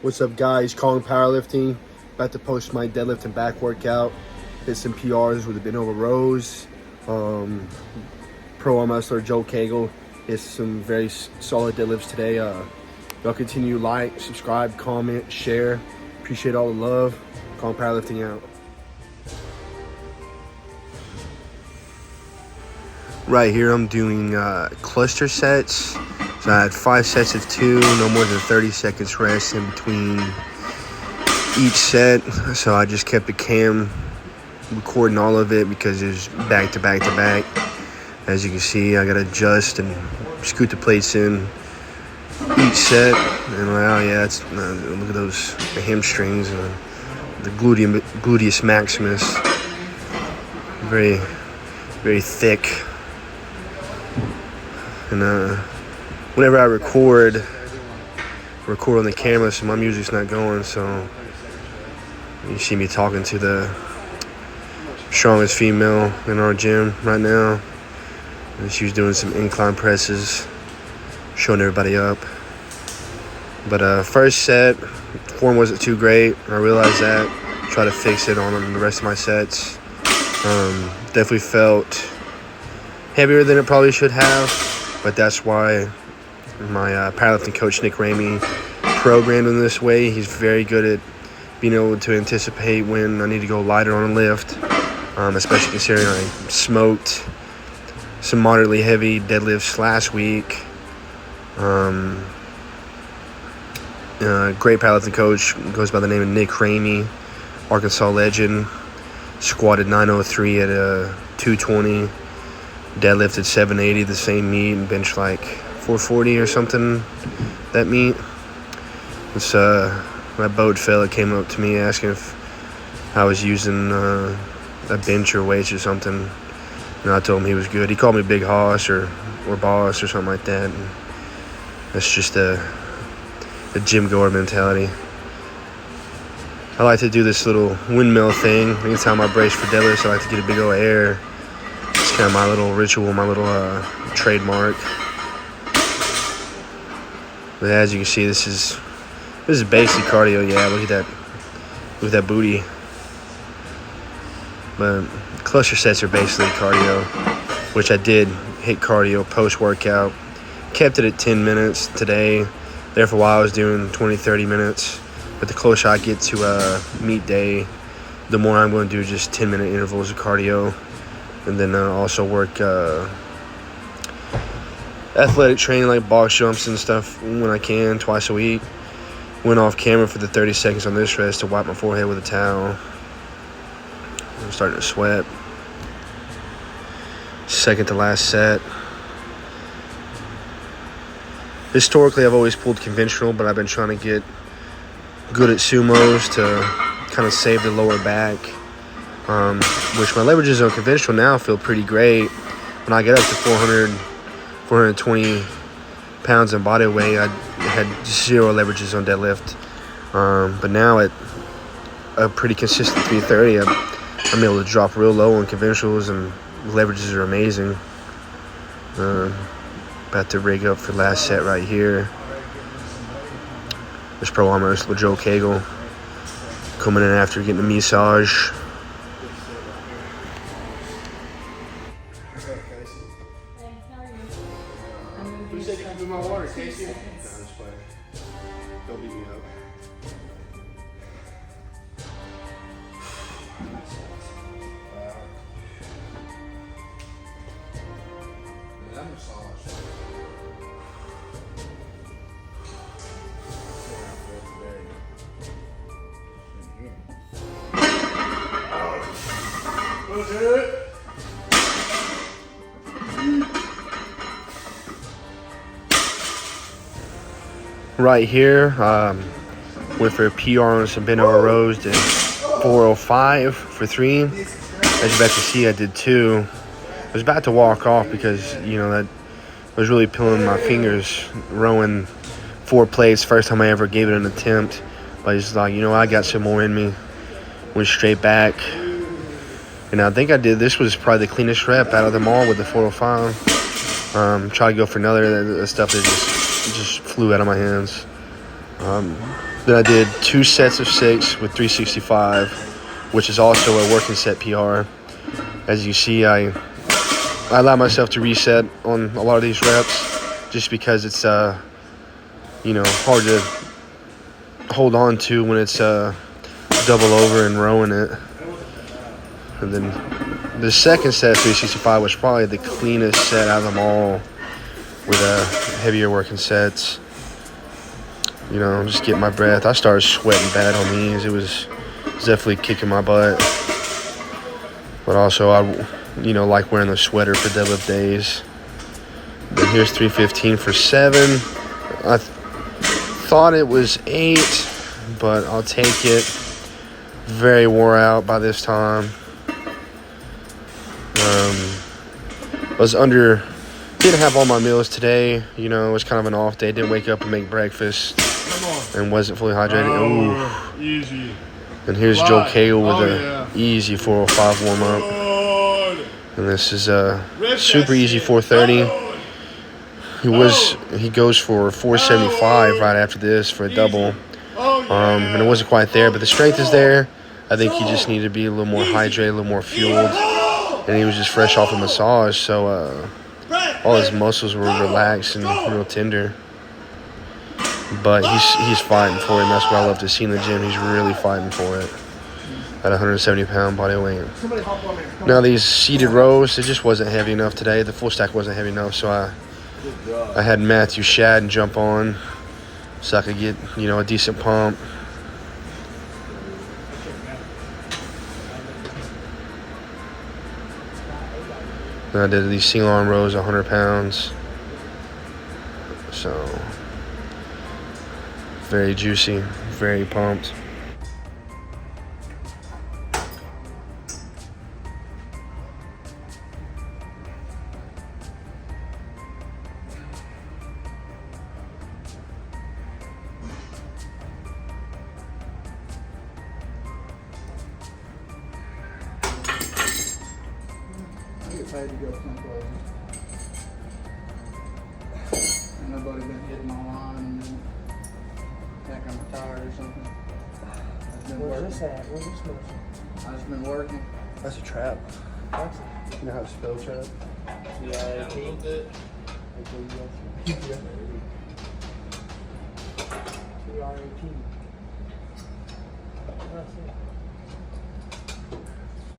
What's up, guys? Calling Powerlifting. About to post my deadlift and back workout. Hit some PRs with a bent over rows. Pro arm wrestler Joe CAGLE hit some very solid deadlifts today. Y'all continue to like, subscribe, comment, share. Appreciate all the love. Calling Powerlifting out. Right here, I'm doing cluster sets. So I had 5 sets of 2, no more than 30 seconds rest in between each set. So I just kept the cam recording all of it because it's back to back to back. As you can see, I gotta adjust and scoot the plates in each set. And wow, yeah, it's look at those the hamstrings and the gluteus maximus. Very, very thick. And whenever I record on the camera, so my music's not going, so you see me talking to the strongest female in our gym right now. And she was doing some incline presses, showing everybody up. But first set, form wasn't too great. I realized that. Try to fix it on the rest of my sets. Definitely felt heavier than it probably should have, but that's why my powerlifting coach, Nick Ramey, programmed in this way. He's very good at being able to anticipate when I need to go lighter on a lift, especially considering I smoked some moderately heavy deadlifts last week. Great powerlifting coach, goes by the name of Nick Ramey, Arkansas legend. Squatted 903 at 220, deadlifted 780, the same meet, and benched like 440 or something that meet. It's my boat fella came up to me asking if I was using a bench or weights or something, and I told him he was good. He called me Big Hoss or Boss or something like that. And that's just the gym goer mentality. I like to do this little windmill thing anytime I brace for deadlifts. I like to get a big old air. It's kind of my little ritual, my little trademark. But as you can see, this is basic cardio. Yeah, look at that booty. But cluster sets are basically cardio, which I did hit cardio post-workout. Kept it at 10 minutes today. There for a while I was doing 20-30 minutes. But the closer I get to meet day, the more I'm going to do just 10-minute intervals of cardio. And then also work athletic training like box jumps and stuff when I can, twice a week. Went off camera for the 30 seconds on this rest to wipe my forehead with a towel. I'm starting to sweat. Second to last set. Historically, I've always pulled conventional, but I've been trying to get good at sumos to kind of save the lower back, which my leverages on conventional now feel pretty great. When I get up to 420 pounds in body weight, I had 0 leverages on deadlift, but now at a pretty consistent 330, I'm able to drop real low on conventionals, and leverages are amazing. About to rig up for last set right here. This pro arm wrestler Joe CAGLE coming in after getting a massage. Who said you could do my water, Casey? No, just play. Don't beat me up. Right here, went for a PR on some bent over rows, did 405 for 3. As you're about to see, I did 2. I was about to walk off because, that was really peeling my fingers, rowing 4 plates. First time I ever gave it an attempt. But I was like, I got some more in me. Went straight back. And I think this was probably the cleanest rep out of them all with the 405. Try to go for another. The stuff that just flew out of my hands. Then I did 2 sets of 6 with 365, which is also a working set PR. As you see, I allow myself to reset on a lot of these reps just because it's hard to hold on to when it's double over and rowing it. And then the second set of 365 was probably the cleanest set out of them all, with heavier working sets. Just getting my breath. I started sweating bad on these. It was definitely kicking my butt. But also, I like wearing the sweater for deadlift days. Then here's 315 for 7. I thought it was 8, but I'll take it. Very wore out by this time. Didn't have all my meals today. It was kind of an off day. Didn't wake up and make breakfast. And wasn't fully hydrated. Ooh. Easy. And here's Joe CAGLE with easy 405 warm up. And this is a super easy 430. He goes for 475 right after this for a double. And it wasn't quite there, but the strength is there. I think he just needed to be a little more hydrated, a little more fueled. And he was just fresh off a massage, so all his muscles were relaxed and real tender. But he's fighting for it, and that's what I love to see in the gym. He's really fighting for it at 170-pound body weight. Now these seated rows, it just wasn't heavy enough today. The full stack wasn't heavy enough, so I had Matthew Shadden jump on so I could get a decent pump. Then I did these single arm rows, 100 pounds. So very juicy, very pumped. I get paid to go someplace. Ain't nobody been hitting my line and then think I'm tired or something. Where's this at? Where's this motion? I've just been working. That's a trap. That's You know how to spell trap? TRAP. TRAP. That's it.